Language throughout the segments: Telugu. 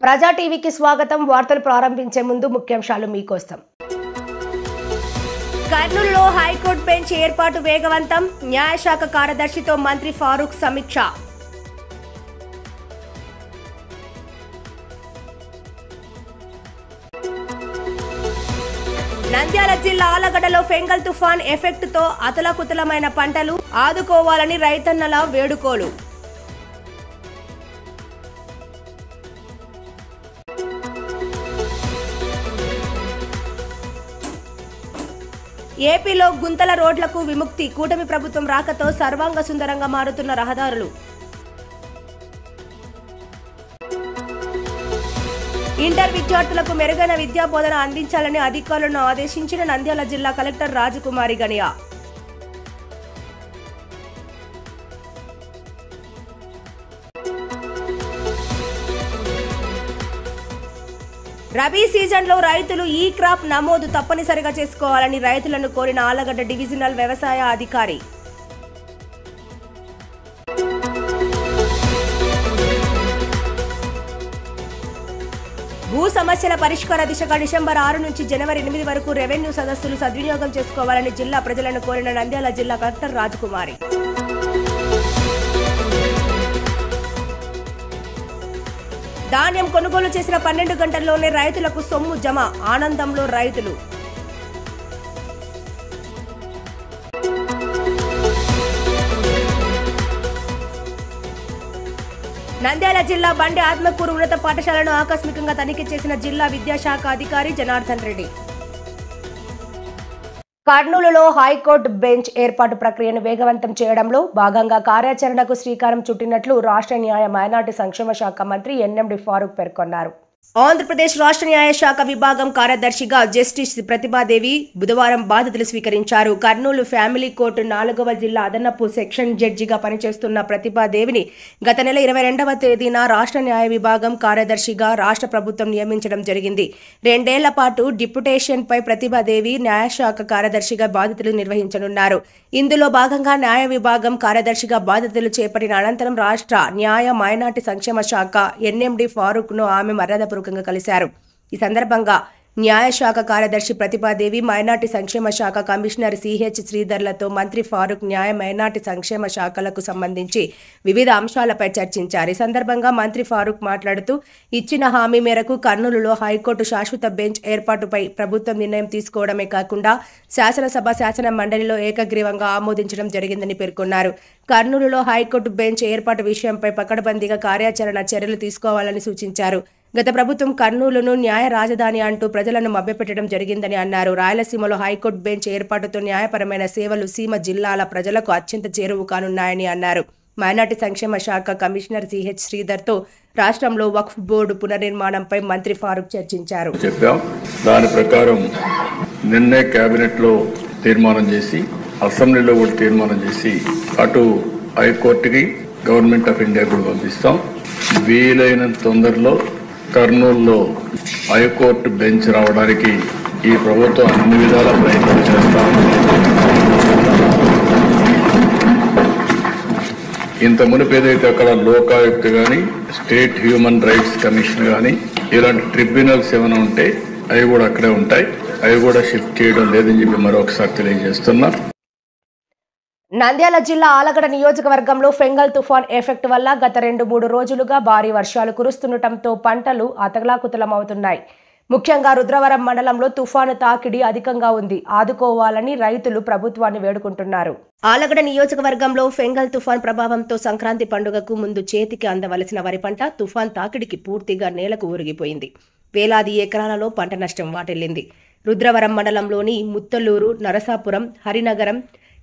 ప్రజా టీవీకి స్వాగతం. వార్తలు ప్రారంభించే ముందు ముఖ్యాంశాలు మీకోసం. కర్నూలులో హైకోర్టు బెంచ్ ఏర్పాటు వేగవంతం. న్యాయశాఖ కార్యదర్శితో మంత్రి ఫారూక్ సమీక్ష. నంద్యాల జిల్లా ఆలగడ్డలో ఫెంగల్ తుఫాన్ ఎఫెక్ట్తో అతలకుతలమైన పంటలు ఆదుకోవాలని రైతన్నల వేడుకోలు. ఏపీలో గుంతల రోడ్లకు విముక్తి. కూటమి ప్రభుత్వం రాకతో సర్వాంగ సుందరంగా మారుతున్న రహదారులు. ఇంటర్ విద్యార్థులకు మెరుగైన విద్యా బోధన అందించాలని అధికారులను ఆదేశించిన నంద్యాల జిల్లా కలెక్టర్ రాజకుమారి గనియా. రబీ సీజన్లో రైతులు ఈ క్రాప్ నమోదు తప్పనిసరిగా చేసుకోవాలని రైతులను కోరిన ఆలగడ్డ డివిజనల్ వ్యవసాయ అధికారి. భూ సమస్యల పరిష్కార దిశగా డిసెంబర్ 6 నుంచి జనవరి 8 వరకు రెవెన్యూ సదస్సులు సద్వినియోగం చేసుకోవాలని జిల్లా ప్రజలను కోరిన నంద్యాల జిల్లా కలెక్టర్ రాజకుమారి. ధాన్యం కొనుగోలు చేసిన 12 గంటల్లోనే రైతులకు సొమ్ము జమ. ఆనందంలో రైతులు. నంద్యాల జిల్లా బండి ఆత్మకూరు ఉన్నత పాఠశాలను ఆకస్మికంగా తనిఖీ చేసిన జిల్లా విద్యాశాఖ అధికారి జనార్దన్ రెడ్డి. కర్నూలులో హైకోర్టు బెంచ్ ఏర్పాటు ప్రక్రియను వేగవంతం చేయడంలో భాగంగా కార్యాచరణకు శ్రీకారం చుట్టినట్లు రాష్ట్ర న్యాయ మైనార్టీ సంక్షేమ శాఖ మంత్రి ఎన్ఎండి ఫారూక్ పేర్కొన్నారు. ఆంధ్రప్రదేశ్ రాష్ట్ర న్యాయశాఖ విభాగం కార్యదర్శిగా జస్టిస్ ప్రతిభాదేవి బుధవారం బాధ్యతలు స్వీకరించారు. కర్నూలు ఫ్యామిలీ కోర్టు 4వ జిల్లా అదనపు సెక్షన్ జడ్జిగా పనిచేస్తున్న ప్రతిభాదేవిని గత నెల 22వ తేదీన రాష్ట్ర న్యాయ విభాగం కార్యదర్శిగా రాష్ట్ర ప్రభుత్వం నియమించడం జరిగింది. 2 ఏళ్ల పాటు డిప్యుటేషన్పై ప్రతిభాదేవి న్యాయశాఖ కార్యదర్శిగా బాధ్యతలు నిర్వహించనున్నారు. ఇందులో భాగంగా న్యాయ విభాగం కార్యదర్శిగా బాధ్యతలు చేపట్టిన అనంతరం రాష్ట్ర న్యాయ మైనార్టీ సంక్షేమ శాఖ ఎన్ఎండి ఫారూక్ను ఆమె మర్యాదపూర్వకంగా కలిశారు. ఈ సందర్భంగా న్యాయశాఖ కార్యదర్శి ప్రతిభాదేవి, మైనార్టీ సంక్షేమ శాఖ కమిషనర్ సిహెచ్ శ్రీధర్లతో మంత్రి ఫారూక్ న్యాయ మైనార్టీ సంక్షేమ శాఖలకు సంబంధించి వివిధ అంశాలపై చర్చించారు. ఈ సందర్భంగా మంత్రి ఫారూక్ మాట్లాడుతూ ఇచ్చిన హామీ మేరకు కర్నూలులో హైకోర్టు శాశ్వత బెంచ్ ఏర్పాటుపై ప్రభుత్వం నిర్ణయం తీసుకోవడమే కాకుండా శాసనసభ శాసన మండలిలో ఏకగ్రీవంగా ఆమోదించడం జరిగిందని పేర్కొన్నారు. కర్నూలులో హైకోర్టు బెంచ్ ఏర్పాటు విషయంపై పకడ్బందీగా కార్యాచరణ చర్యలు తీసుకోవాలని సూచించారు. గత ప్రభుత్వం కర్నూలును న్యాయ రాజధాని అంటూ ప్రజలను మభ్యపెట్టడం జరిగిందని అన్నారు. రాయలసీమలో హైకోర్టు బెంచ్ ఏర్పాటుతో న్యాయపరమైన సేవలు సీమ జిల్లాల ప్రజలకు అత్యంత చేరువు కానున్నాయని అన్నారు. మైనార్టీ సంక్షేమ శాఖ కమిషనర్ సిహెచ్ శ్రీధర్తో రాష్ట్రంలో వక్ఫ్ బోర్డు పునర్నిర్మాణంపై మంత్రి ఫారూక్ చర్చించారు. దాని ప్రకారం నిన్నే కేబినెట్ లో తీర్మానం చేసి అసెంబ్లీలో కూడా తీర్మానం చేసి అటు హైకోర్టుకి గవర్నమెంట్ ఆఫ్ ఇండియా కూడా పంపిస్తాం. వీలైనంత తొందరలో కర్నూలులో హైకోర్టు బెంచ్ రావడానికి ఈ ప్రభుత్వం అన్ని విధాల ప్రయత్నం చేస్తాం. ఇంత మునుపు ఏదైతే అక్కడ లోకాయుక్త కానీ, స్టేట్ హ్యూమన్ రైట్స్ కమిషన్ కానీ ఇలాంటి ట్రిబ్యునల్స్ ఏమైనా ఉంటే అవి కూడా అక్కడే ఉంటాయి. అవి కూడా షిఫ్ట్ చేయడం లేదని చెప్పి మరొకసారి తెలియజేస్తున్నా. నంద్యాల జిల్లా ఆలగడ్డ నియోజకవర్గంలో ఫెంగల్ తుఫాన్ ఎఫెక్ట్ వల్ల గత 2-3 రోజులుగా భారీ వర్షాలు కురుస్తుండటంతో పంటలు అతలాకుతలమవుతున్నాయి. ముఖ్యంగా రుద్రవరం మండలంలో తుఫాను తాకిడి అధికంగా ఉంది. ఆదుకోవాలని రైతులు ప్రభుత్వాన్ని వేడుకుంటున్నారు. ఆలగడ్డ నియోజకవర్గంలో ఫెంగల్ తుఫాన్ ప్రభావంతో సంక్రాంతి పండుగకు ముందు చేతికి అందవలసిన వరి పంట తుఫాన్ తాకిడికి పూర్తిగా నేలకు ఊరిగిపోయింది. వేలాది ఎకరాలలో పంట నష్టం వాటిల్లింది. రుద్రవరం మండలంలోని ముత్తలూరు, నరసాపురం, హరినగరం,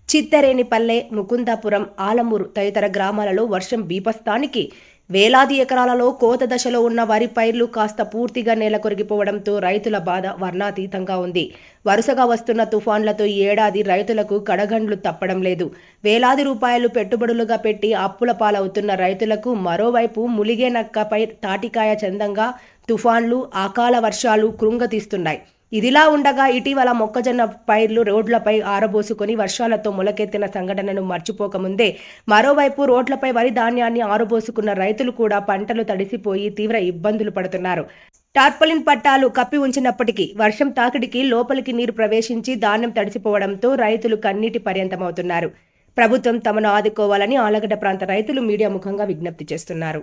చిత్తరేనిపల్లె, ముకుందాపురం, ఆలమూరు తదితర గ్రామాలలో వర్షం బీభత్సానికి వేలాది ఎకరాలలో కోత దశలో ఉన్న వరి పైర్లు కాస్త పూర్తిగా నేల కొరిగిపోవడంతో రైతుల బాధ వర్ణాతీతంగా ఉంది. వరుసగా వస్తున్న తుఫాన్లతో ఈ ఏడాది రైతులకు కడగండ్లు తప్పడం లేదు. వేలాది రూపాయలు పెట్టుబడులుగా పెట్టి అప్పుల పాలవుతున్న రైతులకు మరోవైపు ములిగే నక్కపై తాటికాయ చందంగా తుఫాన్లు, అకాల వర్షాలు కృంగతీస్తున్నాయి. ఇదిలా ఉండగా ఇటీవల మొక్కజొన్న పైర్లు రోడ్లపై ఆరబోసుకొని వర్షాలతో మొలకెత్తిన సంఘటనను మర్చిపోకముందే మరోవైపు రోడ్లపై వరి ధాన్యాన్ని ఆరబోసుకున్న రైతులు కూడా పంటలు తడిసిపోయి తీవ్ర ఇబ్బందులు పడుతున్నారు. టార్పలిన్ పట్టాలు కప్పి ఉంచినప్పటికీ వర్షం తాకిడికి లోపలికి నీరు ప్రవేశించి ధాన్యం తడిసిపోవడంతో రైతులు కన్నీటి పర్యంతమవుతున్నారు. ప్రభుత్వం తమను ఆదుకోవాలని ఆలగడ్డ ప్రాంత రైతులు మీడియా ముఖంగా విజ్ఞప్తి చేస్తున్నారు.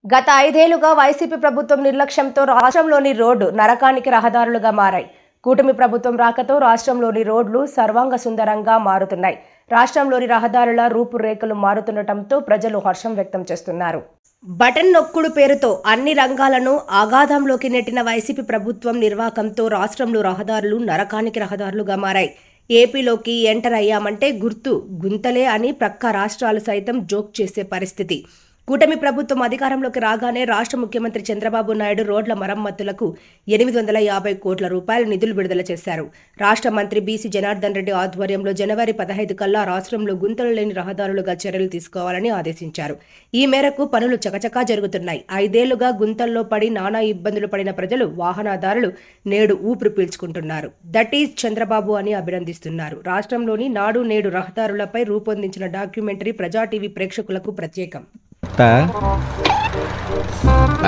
గత 5 ఏళ్లుగా వైసీపీ ప్రభుత్వం నిర్లక్ష్యంతో రాష్ట్రంలోని రోడ్డు నరకానికి రహదారులుగా మారాయి. కూటమి ప్రభుత్వం రాకతో రాష్ట్రంలోని రోడ్లు సర్వాంగ సుందరంగా మారుతున్నాయి. రాష్ట్రంలోని రహదారుల రూపురేఖలు మారుతుండటంతో ప్రజలు హర్షం వ్యక్తం చేస్తున్నారు. బటన్ నొక్కుడు పేరుతో అన్ని రంగాలను ఆగాధంలోకి నెట్టిన వైసీపీ ప్రభుత్వం నిర్వాకంతో రాష్ట్రంలో రహదారులు నరకానికి రహదారులుగా మారాయి. ఏపీలోకి ఎంటర్ అయ్యామంటే గుర్తు గుంతలే అని ప్రక్క రాష్ట్రాలు సైతం జోక్ చేసే పరిస్థితి. కూటమి ప్రభుత్వం అధికారంలోకి రాగానే రాష్ట్ర ముఖ్యమంత్రి చంద్రబాబు నాయుడు రోడ్ల మరమ్మతులకు 850 కోట్ల రూపాయల నిధులు విడుదల చేశారు. రాష్ట్ర మంత్రి బీసీ జనార్దన్ రెడ్డి ఆధ్వర్యంలో జనవరి 15 కల్లా రాష్ట్రంలో గుంతలు లేని రహదారులుగా చర్యలు తీసుకోవాలని ఆదేశించారు. ఈ మేరకు పనులు చకచకా జరుగుతున్నాయి. 5 ఏళ్లుగా గుంతల్లో పడి నానా ఇబ్బందులు పడిన ప్రజలు, వాహనదారులు నేడు ఊపిరి పీల్చుకుంటున్నారు. దట్ ఈజ్ చంద్రబాబు అని అభినందిస్తున్నారు. రాష్ట్రంలోని నాడు నేడు రహదారులపై రూపొందించిన డాక్యుమెంటరీ ప్రజా టీవీ ప్రేక్షకులకు ప్రత్యేకం.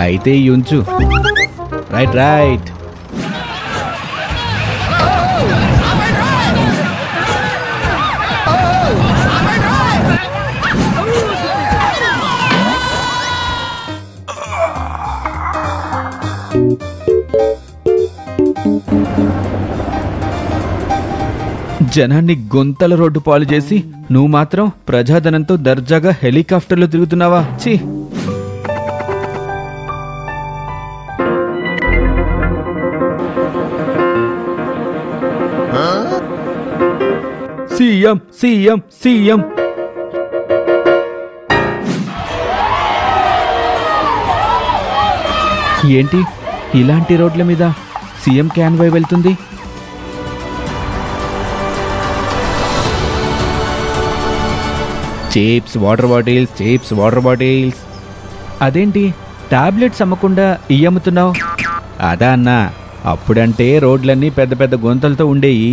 అయితే యుంచు రైట్ రైట్ జనాన్ని గొంతల రోడ్డు పాలు చేసి నువ్వు మాత్రం ప్రజాధనంతో దర్జాగా హెలికాప్టర్లో తిరుగుతున్నావా? ఛీ! సీఎం సీఎం సీఎం ఏంటి ఇలాంటి రోడ్ల మీద సీఎం క్యాన్వాయ్ వెళ్తుంది? చిప్స్ వాటర్ బాటిల్స్ అదేంటి టాబ్లెట్స్ అమ్మకుండా ఇవి అమ్ముతున్నావు? అదా అన్నా, అప్పుడంటే రోడ్లన్నీ పెద్ద పెద్ద గొంతలతో ఉండేవి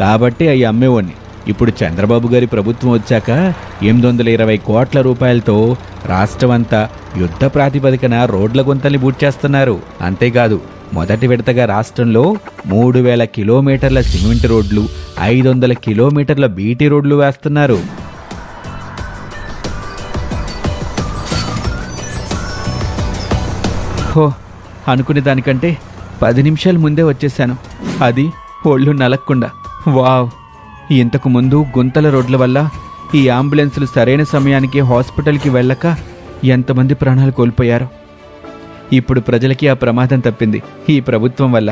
కాబట్టి అవి అమ్మేవాడిని. ఇప్పుడు చంద్రబాబు గారి ప్రభుత్వం వచ్చాక 820 కోట్ల రూపాయలతో రాష్ట్రమంతా యుద్ధ ప్రాతిపదికన రోడ్ల గొంతల్ని బూట్ చేస్తున్నారు. అంతేకాదు మొదటి విడతగా రాష్ట్రంలో 3000 కిలోమీటర్ల సిమెంట్ రోడ్లు, 500 కిలోమీటర్ల బీటీ రోడ్లు వేస్తున్నారు. హో, అనుకునే దానికంటే 10 నిమిషాల ముందే వచ్చేసాను. అది ఒళ్ళు నలక్కుండా. వావ్! ఇంతకు ముందు గుంతల రోడ్ల వల్ల ఈ అంబులెన్సులు సరైన సమయానికి హాస్పిటల్కి వెళ్ళక ఎంతమంది ప్రాణాలు కోల్పోయారో. ఇప్పుడు ప్రజలకి ఆ ప్రమాదం తప్పింది ఈ ప్రభుత్వం వల్ల.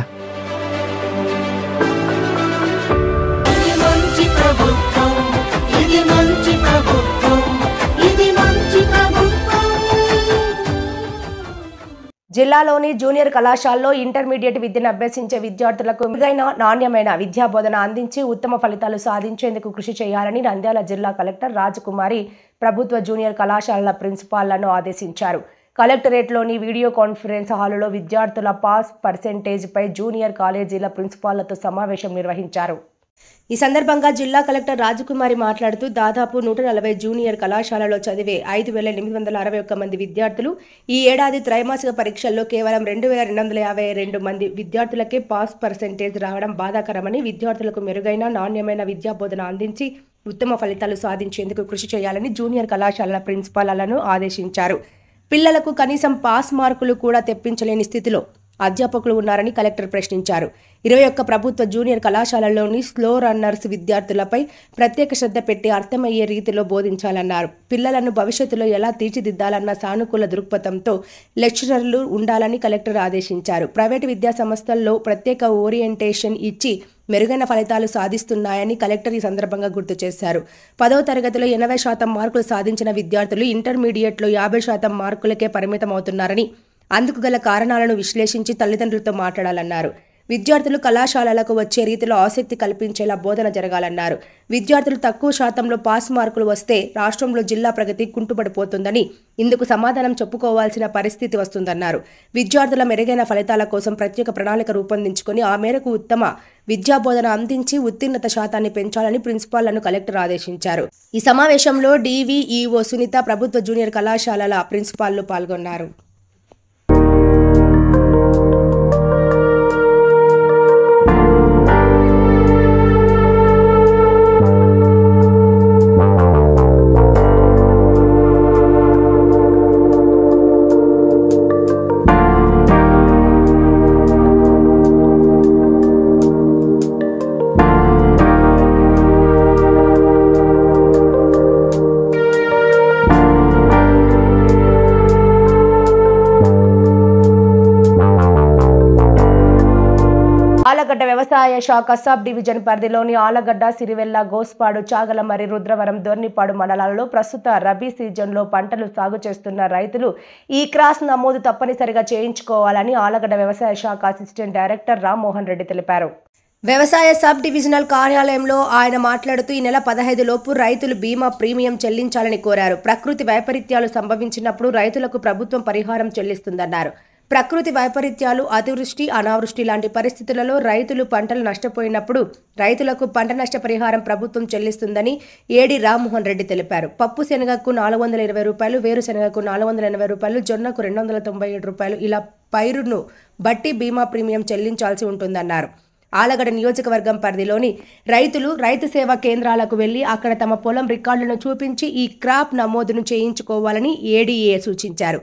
జిల్లాలోని జూనియర్ కళాశాలలో ఇంటర్మీడియట్ విద్యను అభ్యసించే విద్యార్థులకు మెరుగైన నాణ్యమైన విద్యాబోధన అందించి ఉత్తమ ఫలితాలు సాధించేందుకు కృషి చేయాలని నంద్యాల జిల్లా కలెక్టర్ రాజకుమారి ప్రభుత్వ జూనియర్ కళాశాలల ప్రిన్సిపాల్లను ఆదేశించారు. కలెక్టరేట్లోని వీడియో కాన్ఫరెన్స్ హాలులో విద్యార్థుల పాస్ పర్సెంటేజ్పై జూనియర్ కాలేజీల ప్రిన్సిపాళ్లతో సమావేశం నిర్వహించారు. ఈ సందర్భంగా జిల్లా కలెక్టర్ రాజకుమారి మాట్లాడుతూ దాదాపు 140 జూనియర్ కళాశాలలో చదివే 5,861 మంది విద్యార్థులు ఈ ఏడాది త్రైమాసిక పరీక్షల్లో కేవలం 2,252 మంది విద్యార్థులకే పాస్ పర్సెంటేజ్ రావడం బాధాకరమని, విద్యార్థులకు మెరుగైన నాణ్యమైన విద్యాబోధన అందించి ఉత్తమ ఫలితాలు సాధించేందుకు కృషి చేయాలని జూనియర్ కళాశాలల ప్రిన్సిపాల్లను ఆదేశించారు. పిల్లలకు కనీసం పాస్ మార్కులు కూడా తెప్పించలేని స్థితిలో అధ్యాపకులు ఉన్నారని కలెక్టర్ ప్రశ్నించారు. 21 ప్రభుత్వ జూనియర్ కళాశాలలోని స్లో రన్నర్స్ విద్యార్థులపై ప్రత్యేక శ్రద్ధ పెట్టి అర్థమయ్యే రీతిలో బోధించాలన్నారు. పిల్లలను భవిష్యత్తులో ఎలా తీర్చిదిద్దాలన్న సానుకూల దృక్పథంతో లెక్చరర్లు ఉండాలని కలెక్టర్ ఆదేశించారు. ప్రైవేటు విద్యా సంస్థల్లో ప్రత్యేక ఓరియంటేషన్ ఇచ్చి మెరుగైన ఫలితాలు సాధిస్తున్నాయని కలెక్టర్ ఈ సందర్భంగా గుర్తు చేశారు. 10వ తరగతిలో 80% మార్కులు సాధించిన విద్యార్థులు ఇంటర్మీడియట్లో 50% మార్కులకే పరిమితమవుతున్నారని, అందుకు గల కారణాలను విశ్లేషించి తల్లిదండ్రులతో మాట్లాడాలన్నారు. విద్యార్థులు కళాశాలలకు వచ్చే రీతిలో ఆసక్తి కల్పించేలా బోధన జరగాలన్నారు. విద్యార్థులు తక్కువ శాతంలో పాస్ మార్కులు వస్తే రాష్ట్రంలో జిల్లా ప్రగతి కుంటుపడిపోతుందని, ఇందుకు సమాధానం చెప్పుకోవాల్సిన పరిస్థితి వస్తుందన్నారు. విద్యార్థుల మెరుగైన ఫలితాల కోసం ప్రత్యేక ప్రణాళిక రూపొందించుకొని ఆ మేరకు ఉత్తమ విద్యాబోధన అందించి ఉత్తీర్ణత శాతాన్ని పెంచాలని ప్రిన్సిపాల్లను కలెక్టర్ ఆదేశించారు. ఈ సమావేశంలో డివిఈఓ సునీత, ప్రభుత్వ జూనియర్ కళాశాలల ప్రిన్సిపాల్లు పాల్గొన్నారు. ఆలగడ్డ వ్యవసాయ శాఖ సబ్ డివిజన్ పరిధిలోని ఆలగడ్డ, సిరివెల్ల, గోస్పాడు, చాగలమర్రి, రుద్రవరం, దొర్నిపాడు మండలాలలో ప్రస్తుత రబీ సీజన్లో పంటలు సాగు చేస్తున్న రైతులు ఈ క్రాస్ నమోదు తప్పనిసరిగా చేయించుకోవాలని ఆలగడ్డ వ్యవసాయ శాఖ అసిస్టెంట్ డైరెక్టర్ రామ్మోహన్ రెడ్డి తెలిపారు. వ్యవసాయ సబ్ డివిజనల్ కార్యాలయంలో ఆయన మాట్లాడుతూ ఈ నెల 15 లోపు రైతులు బీమా ప్రీమియం చెల్లించాలని కోరారు. ప్రకృతి వైపరీత్యాలు సంభవించినప్పుడు రైతులకు ప్రభుత్వం పరిహారం చెల్లిస్తుందన్నారు. ప్రకృతి వైపరీత్యాలు, అతివృష్టి, అనావృష్టి లాంటి పరిస్థితులలో రైతులు పంటలు నష్టపోయినప్పుడు రైతులకు పంట నష్ట పరిహారం ప్రభుత్వం చెల్లిస్తుందని ఏడి రామ్మోహన్ రెడ్డి తెలిపారు. పప్పు శనగకు 420 రూపాయలు, వేరుశెనగకు 480 రూపాయలు, జొన్నకు 297 రూపాయలు ఇలా పైరును బట్టి బీమా ప్రీమియం చెల్లించాల్సి ఉంటుందన్నారు. ఆలగడ్డ నియోజకవర్గం పరిధిలోని రైతులు రైతు సేవా కేంద్రాలకు వెళ్లి అక్కడ తమ పొలం రికార్డులను చూపించి ఈ క్రాప్ నమోదును చేయించుకోవాలని ఏడీఏ సూచించారు.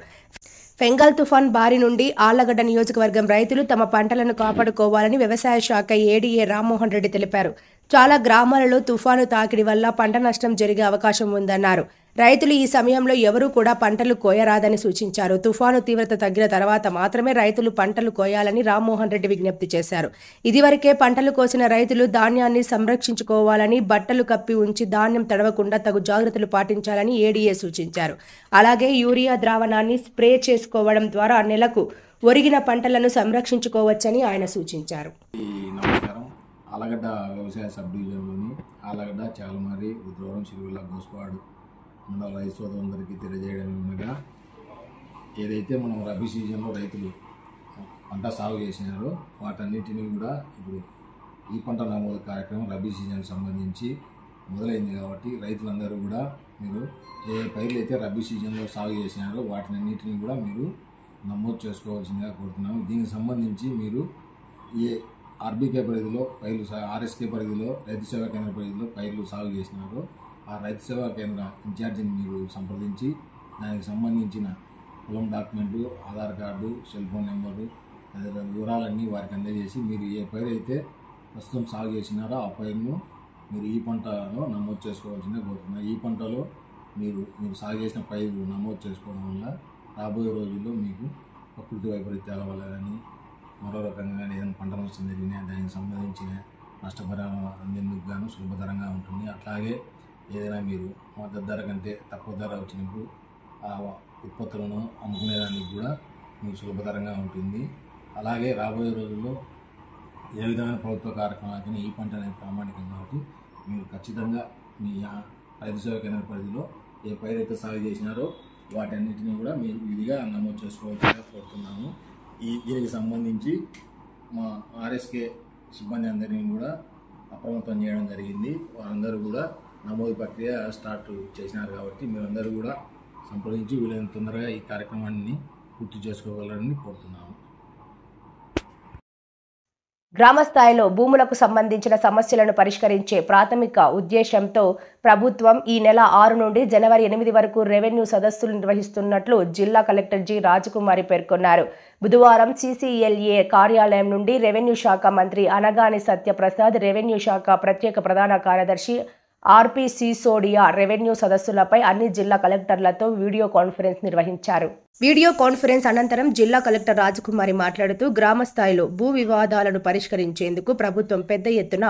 ఫెంగల్ తుఫాన్ బారి నుండి ఆళ్లగడ్డ నియోజకవర్గం రైతులు తమ పంటలను కాపాడుకోవాలని వ్యవసాయ శాఖ ఏడీఏ రామ్మోహన్ రెడ్డి తెలిపారు. చాలా గ్రామాలలో తుఫాను తాకిడి వల్ల పంట నష్టం జరిగే అవకాశం ఉందన్నారు. రైతులు ఈ సమయంలో ఎవరూ కూడా పంటలు కోయరాదని సూచించారు. తుఫాను తీవ్రత తగ్గిన తర్వాత మాత్రమే రైతులు పంటలు కోయాలని రామ్మోహన్ రెడ్డి విజ్ఞప్తి చేశారు. ఇదివరకే పంటలు కోసిన రైతులు ధాన్యాన్ని సంరక్షించుకోవాలని, బట్టలు కప్పి ఉంచి ధాన్యం తడవకుండా తగు జాగ్రత్తలు పాటించాలని ఏడీఏ సూచించారు. అలాగే యూరియా ద్రావణాన్ని స్ప్రే చేసుకోవడం ద్వారా నెలకు ఒరిగిన పంటలను సంరక్షించుకోవచ్చని ఆయన సూచించారు. ఆలగడ్డ వ్యవసాయ సబ్ డివిజన్లోని ఆలగడ్డ, చాగలమర్రి, రుద్రవరం, సిరివెల్ల, గోస్పాడు మండల రైతు సోదరులందరికీ తెలియజేయడం ఉండగా, ఏదైతే మనం రబీ సీజన్లో రైతులు పంట సాగు చేసినారో వాటన్నిటినీ కూడా ఇప్పుడు ఈ పంట నమోదు కార్యక్రమం రబీ సీజన్కి సంబంధించి మొదలైంది. కాబట్టి రైతులందరూ కూడా మీరు ఏ పైర్లు అయితే రబీ సీజన్లో సాగు చేసినారో వాటినన్నిటినీ కూడా మీరు నమోదు చేసుకోవాల్సిందిగా కోరుతున్నాము. దీనికి సంబంధించి మీరు ఆర్బీకే పరిధిలో పైర్లు ఆర్ఎస్కే పరిధిలో రైతు సేవా కేంద్ర పరిధిలో పైర్లు సాగు చేసినారో ఆ రైతు సేవా కేంద్ర ఇన్ఛార్జిని మీరు సంప్రదించి దానికి సంబంధించిన పొలం document, Aadhaar card, cell phone number తదితర వివరాలన్నీ వారికి అందజేసి మీరు ఏ పైరు అయితే ప్రస్తుతం సాగు చేసినారో ఆ పైరును మీరు ఈ పంటలో నమోదు చేసుకోవాల్సిందే కోరుతున్నారు. ఈ పంటలో మీరు సాగు చేసిన పైరు నమోదు చేసుకోవడం వల్ల రాబోయే రోజుల్లో మీకు ప్రకృతి వైపరీత్యాల వల్ల కానీ మరో రకంగా కానీ ఏదైనా పంట నష్టం జరిగినా దానికి సంబంధించిన నష్టపరిహారం అందేందుకు గాను సులభతరంగా ఉంటుంది. అట్లాగే ఏదైనా మీరు మద్దతు ధర కంటే తక్కువ ధర వచ్చినప్పుడు ఆ ఉత్పత్తులను అమ్ముకునేదానికి కూడా మీకు సులభతరంగా ఉంటుంది. అలాగే రాబోయే రోజుల్లో ఏ విధమైన ప్రభుత్వ కార్యక్రమాలకైనా ఈ పంట అనేది ప్రామాణికం కాబట్టి మీరు ఖచ్చితంగా మీ రైతు సేవా కేంద్ర పరిధిలో ఏ పైరు అయితే సాగు చేసినారో వాటన్నిటిని కూడా మీరు విధిగా నమోదు చేసుకోవాల్సిందిగా కోరుతున్నాము. దీనికి సంబంధించి మా ఆర్ఎస్కే సిబ్బంది అందరినీ కూడా అప్రమత్తం చేయడం జరిగింది. వారందరూ కూడా నమోదు ప్రక్రియ స్టార్ట్ చేసినారు కాబట్టి మీరందరూ కూడా సంప్రదించి వీలైనంత తొందరగా ఈ కార్యక్రమాన్ని పూర్తి చేసుకోగలరని కోరుతున్నాము. గ్రామ స్థాయిలో భూములకు సంబంధించిన సమస్యలను పరిష్కరించే ప్రాథమిక ఉద్దేశంతో ప్రభుత్వం ఈ నెల 6 నుండి జనవరి 8 వరకు రెవెన్యూ సదస్సులు నిర్వహిస్తున్నట్లు జిల్లా కలెక్టర్ జి రాజకుమారి పేర్కొన్నారు. బుధవారం సీసీఎల్ఏ కార్యాలయం నుండి రెవెన్యూ శాఖ మంత్రి అనగాని సత్యప్రసాద్, రెవెన్యూ శాఖ ప్రత్యేక ప్రధాన కార్యదర్శి ఆర్పి సిసోడియా రెవెన్యూ సదస్సులపై అన్ని జిల్లా కలెక్టర్లతో వీడియో కాన్ఫరెన్స్ నిర్వహించారు. వీడియో కాన్ఫరెన్స్ అనంతరం జిల్లా కలెక్టర్ రాజకుమారి మాట్లాడుతూ గ్రామ స్థాయిలో భూ వివాదాలను పరిష్కరించేందుకు ప్రభుత్వం పెద్ద ఎత్తున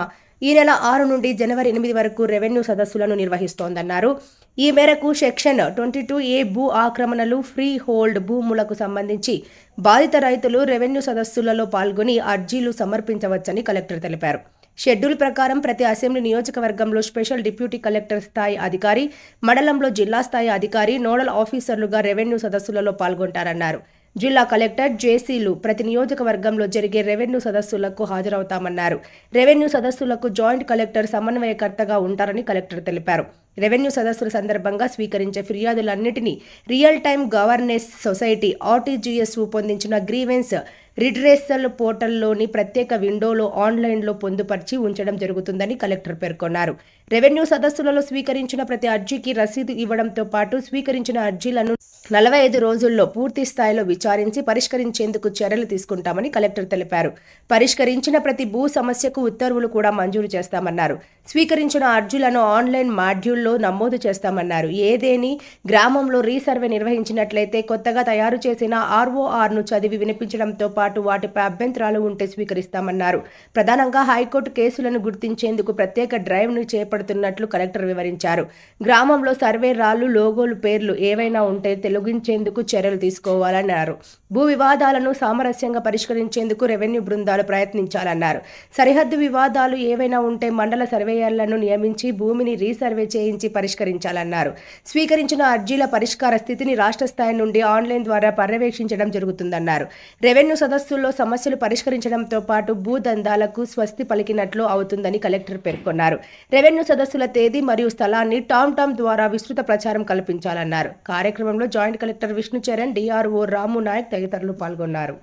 ఈ నెల 6 నుండి జనవరి 8 వరకు రెవెన్యూ సదస్సులను నిర్వహిస్తోందన్నారు. ఈ మేరకు సెక్షన్ 22A భూ ఆక్రమణలు, ఫ్రీ హోల్డ్ భూములకు సంబంధించి బాధిత రైతులు రెవెన్యూ సదస్సులలో పాల్గొని అర్జీలు సమర్పించవచ్చని కలెక్టర్ తెలిపారు. షెడ్యూల్ ప్రకారం ప్రతి అసెంబ్లీ నియోజకవర్గంలో స్పెషల్ డిప్యూటీ కలెక్టర్ స్థాయి అధికారి, మండలంలో జిల్లా స్థాయి అధికారి, నోడల్ ఆఫీసర్లుగా రెవెన్యూ సదస్సులలో పాల్గొంటారన్నారు. జిల్లా కలెక్టర్, జేసీలు ప్రతి నియోజకవర్గంలో జరిగే రెవెన్యూ సదస్సులకు హాజరవుతామన్నారు. రెవెన్యూ సదస్సులకు జాయింట్ కలెక్టర్ సమన్వయకర్తగా ఉంటారని కలెక్టర్ తెలిపారు. రెవెన్యూ సదస్సుల సందర్భంగా స్వీకరించే ఫిర్యాదులన్నింటినీ real time governance society RTGS రూపొందించిన గ్రీవెన్స్ రిడ్రెసల్ పోర్టల్లోని ప్రత్యేక విండోలో ఆన్లైన్లో పొందుపరిచి ఉంచడం జరుగుతుందని కలెక్టర్ పేర్కొన్నారు. రెవెన్యూ సదస్సులలో స్వీకరించిన ప్రతి అర్జీకి రసీదు ఇవ్వడంతో పాటు స్వీకరించిన అర్జీలను 45 రోజుల్లో పూర్తి స్థాయిలో విచారించి పరిష్కరించేందుకు చర్యలు తీసుకుంటామని కలెక్టర్ తెలిపారు. పరిష్కరించిన ప్రతి భూ సమస్యకు ఉత్తర్వులు కూడా మంజూరు చేస్తామన్నారు. స్వీకరించిన అర్జీలను ఆన్లైన్ మాడ్యూల్లో నమోదు చేస్తామన్నారు. ఏదేని గ్రామంలో రీసర్వే నిర్వహించినట్లయితే కొత్తగా తయారు చేసిన ఆర్ఓఆర్ను చదివి వినిపించడంతో పాటు వాటిపై అభ్యంతరాలు ఉంటే స్వీకరిస్తామన్నారు. ప్రధానంగా హైకోర్టు కేసులను గుర్తించేందుకు ప్రత్యేక డ్రైవ్ను చేపడుతున్నట్లు కలెక్టర్ వివరించారు. గ్రామంలో సర్వే రాళ్లు, లోగోలు పేర్లు ఏవైనా ఉంటే తొలగించేందుకు చర్యలు తీసుకోవాలన్నారు. భూ వివాదాలను సామరస్యంగా పరిష్కరించేందుకు రెవెన్యూ బృందాలు ప్రయత్నించాలన్నారు. సరిహద్దు వివాదాలు ఏవైనా ఉంటే మండల సర్వేయర్లను నియమించి భూమిని రీసర్వే చేయించి పరిష్కరించాలన్నారు. స్వీకరించిన అర్జీల పరిష్కార స్థితిని రాష్ట్ర స్థాయి నుండి ఆన్లైన్ ద్వారా పర్యవేక్షించడం జరుగుతుందన్నారు. రెవెన్యూ సదస్సుల్లో సమస్యలు పరిష్కరించడంతో పాటు భూదందాలకు స్వస్తి పలికినట్లు అవుతుందని కలెక్టర్ పేర్కొన్నారు. రెవెన్యూ సదస్సుల తేదీ మరియు స్థలాన్ని టామ్ ద్వారా విస్తృత ప్రచారం కల్పించాలన్నారు. కార్యక్రమంలో జాయింట్ కలెక్టర్ విష్ణుచరణ్, డిఆర్ఓ రాము నాయక్ తదితరులు పాల్గొన్నారు.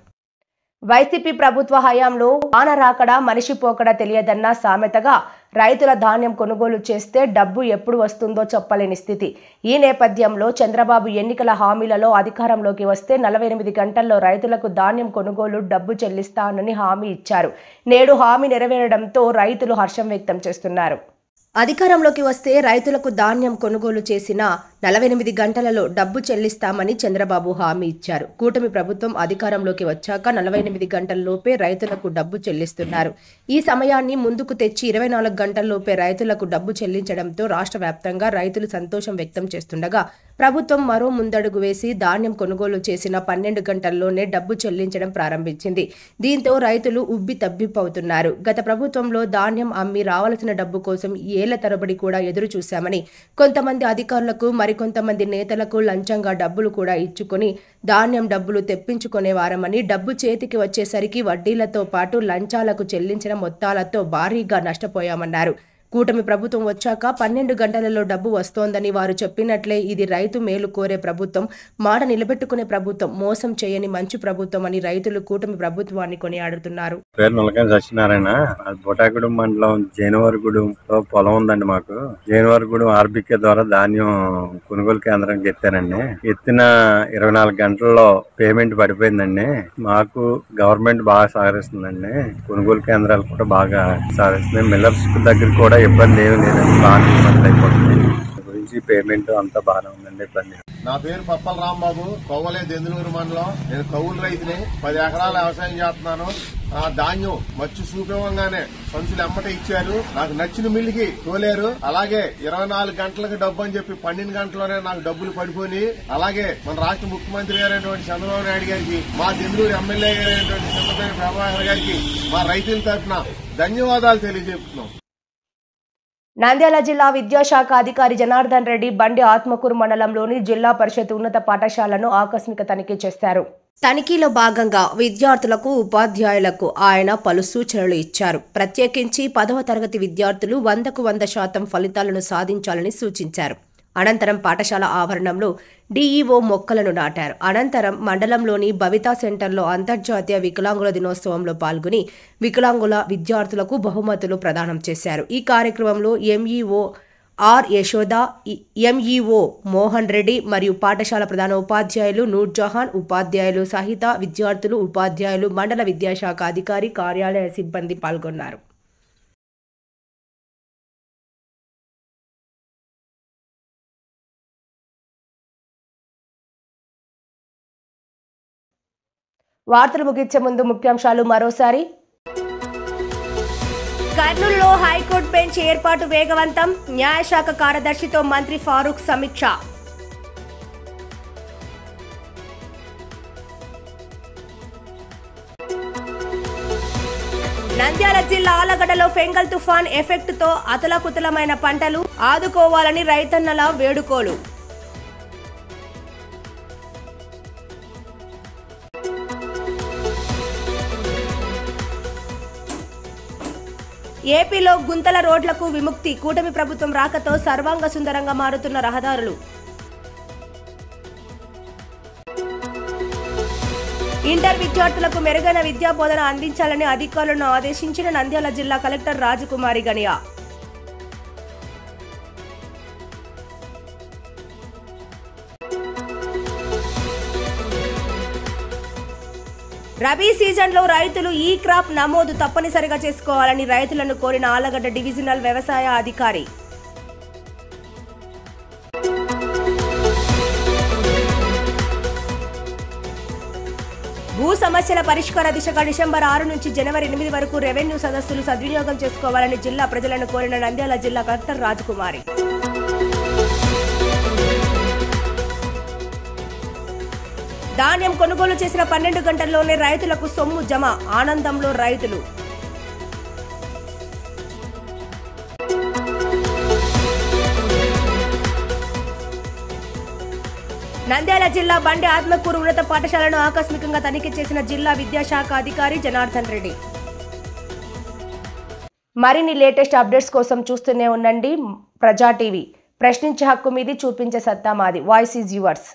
వైసీపీ ప్రభుత్వ హయాంలో వాన రాకడా మనిషి పోకడా తెలియదన్న సామెతగా రైతుల ధాన్యం కొనుగోలు చేస్తే డబ్బు ఎప్పుడు వస్తుందో చెప్పలేని స్థితి. ఈ నేపథ్యంలో చంద్రబాబు ఎన్నికల హామీలలో అధికారంలోకి వస్తే 48 గంటల్లో రైతులకు ధాన్యం కొనుగోలు డబ్బు చెల్లిస్తానని హామీ ఇచ్చారు. నేడు హామీ నెరవేరడంతో రైతులు హర్షం వ్యక్తం చేస్తున్నారు. అధికారంలోకి వస్తే రైతులకు ధాన్యం కొనుగోలు చేసిన 48 గంటలలో డబ్బు చెల్లిస్తామని చంద్రబాబు హామీ ఇచ్చారు. కూటమి ప్రభుత్వం అధికారంలోకి వచ్చాక 48 గంటల్లోపే రైతులకు డబ్బు చెల్లిస్తున్నారు. ఈ సమయాన్ని ముందుకు తెచ్చి 24 గంటల్లోపే రైతులకు డబ్బు చెల్లించడంతో రాష్ట్ర వ్యాప్తంగా రైతులు సంతోషం వ్యక్తం చేస్తుండగా ప్రభుత్వం మరో ముందడుగు వేసి ధాన్యం కొనుగోలు చేసిన 12 గంటల్లోనే డబ్బు చెల్లించడం ప్రారంభించింది. దీంతో రైతులు ఉబ్బి తబ్బిబ్బవుతున్నారు. గత ప్రభుత్వంలో ధాన్యం అమ్మి రావాల్సిన డబ్బు కోసం ఏళ్ల తరబడి కూడా ఎదురు చూశామని, కొంతమంది అధికారులకు మరికొంతమంది నేతలకు లంచంగా డబ్బులు కూడా ఇచ్చుకొని ధాన్యం డబ్బులు తెప్పించుకునేవారమని, డబ్బు చేతికి వచ్చేసరికి వడ్డీలతో పాటు లంచాలకు చెల్లించిన మొత్తాలతో భారీగా నష్టపోయామన్నారు. కూటమి ప్రభుత్వం వచ్చాక 12 గంటలలో డబ్బు వస్తోందని వారు చెప్పినట్లే ఇది రైతు మేలు కోరే ప్రభుత్వం, మాట నిలబెట్టుకునే ప్రభుత్వం, మోసం చేయని మంచి ప్రభుత్వం అని రైతులు కూటమి ప్రభుత్వాన్ని కొనియాడుతున్నారు. పేరు నులకం సత్యనారాయణ. బొటాగూడెం మండలం జైనవరగూడెంలో పొలం ఉందండి. మాకు జైనవరగూడెం ఆర్బికే ద్వారా ధాన్యం కొనుగోలు కేంద్రానికి ఎత్తానండి. ఎత్తిన 24 గంటల్లో పేమెంట్ పడిపోయిందండి. మాకు గవర్నమెంట్ బాగా సహకరిస్తుందండి. కొనుగోలు కేంద్రాలు కూడా బాగా సహకరిస్తున్నాయి. మిల్లర్స్ దగ్గర కూడా ఇబ్బంది ఏమి లేదండి. బాగా ఇబ్బంది అయిపోతుంది. గురించి పేమెంట్ అంతా బాగానే ఉందండి. ఇబ్బంది. నా పేరు పప్పల రాంబాబు, కొవ్వలే దెందులూరు మండలం. నేను కౌలు రైతుని, 10 ఎకరాల వ్యవసాయం చేస్తున్నాను. ధాన్యం మచ్చు చూపివ్వగానే సంచులు ఎమ్మట ఇచ్చారు. నాకు నచ్చిన మిల్లుకి తోలేరు. అలాగే 24 గంటలకు డబ్బు అని చెప్పి 12 గంటల్లోనే నాకు డబ్బులు పడిపోయి, అలాగే మన రాష్ట్ర ముఖ్యమంత్రి గారైనటువంటి చంద్రబాబు నాయుడు గారికి, మా దెందులూరు ఎమ్మెల్యే గారైనటువంటి చంద్రబాబు ప్రభాకర్ గారికి మా రైతుల తరఫున ధన్యవాదాలు తెలియజేస్తున్నాం. నంద్యాల జిల్లా విద్యాశాఖ అధికారి జనార్దన్ రెడ్డి బండి ఆత్మకూరు మండలంలోని జిల్లా పరిషత్ ఉన్నత పాఠశాలను ఆకస్మిక తనిఖీ చేశారు. తనిఖీలో భాగంగా విద్యార్థులకు, ఉపాధ్యాయులకు ఆయన పలు సూచనలు ఇచ్చారు. ప్రత్యేకించి 10వ తరగతి విద్యార్థులు 100కు 100% ఫలితాలను సాధించాలని సూచించారు. అనంతరం పాఠశాల ఆవరణంలో డీఈఓ మొక్కలను నాటారు. అనంతరం మండలంలోని భవితా సెంటర్లో అంతర్జాతీయ వికలాంగుల దినోత్సవంలో పాల్గొని వికలాంగుల విద్యార్థులకు బహుమతులు ప్రదానం చేశారు. ఈ కార్యక్రమంలో MEO R Yashoda, MEO Mohan Reddy మరియు పాఠశాల ప్రధాన ఉపాధ్యాయులు నూర్జహాన్, ఉపాధ్యాయులు సహిత విద్యార్థులు, ఉపాధ్యాయులు, మండల విద్యాశాఖ అధికారి, కార్యాలయ సిబ్బంది పాల్గొన్నారు. వార్తలు ముగించే ముందు ముఖ్యాంశాలు మరోసారి. కర్నూలులో హైకోర్టు బెంచ్ ఏర్పాటు వేగవంతం, న్యాయశాఖ కార్యదర్శితో మంత్రి ఫారూక్ సమీక్ష. నంద్యాల జిల్లా ఆలగడ్డలో ఫెంగల్ తుఫాన్ ఎఫెక్ట్తో అతలాకుతలమైన పంటలు, ఆదుకోవాలని రైతన్నల వేడుకోలు. ఏపీలో గుంతల రోడ్లకు విముక్తి, కూటమి ప్రభుత్వం రాకతో సర్వాంగ సుందరంగా మారుతున్న రహదారులు. ఇంటర్ విద్యార్థులకు మెరుగైన విద్యా బోధన అందించాలని అధికారులను ఆదేశించిన నంద్యాల జిల్లా కలెక్టర్ రాజకుమారి గనియా. రబీ సీజన్లో రైతులు ఈ క్రాప్ నమోదు తప్పనిసరిగా చేసుకోవాలని రైతులను కోరిన ఆలగడ్డ డివిజనల్ వ్యవసాయ అధికారి. భూ సమస్యల పరిష్కార దిశగా డిసెంబర్ 6 నుంచి జనవరి 8 వరకు రెవెన్యూ సదస్సులు సద్వినియోగం చేసుకోవాలని జిల్లా ప్రజలను కోరిన నంద్యాల జిల్లా కలెక్టర్ రాజకుమారి. ధాన్యం కొనుగోలు చేసిన 12 గంటల్లోనే రైతులకు సొమ్ము జమ, ఆనందంలో రైతులు. నంద్యాల జిల్లా బండి ఆత్మకూరు ఉన్నత పాఠశాలను ఆకస్మికంగా తనిఖీ చేసిన జిల్లా విద్యాశాఖ అధికారి జనార్దన్ రెడ్డి. మరిన్ని లేటెస్ట్ అప్డేట్స్ కోసం చూస్తూనే ఉండండి ప్రజా టీవీ. ప్రశ్నించే హక్కు మీది, చూపించే సత్తా మాది. Voice is yours.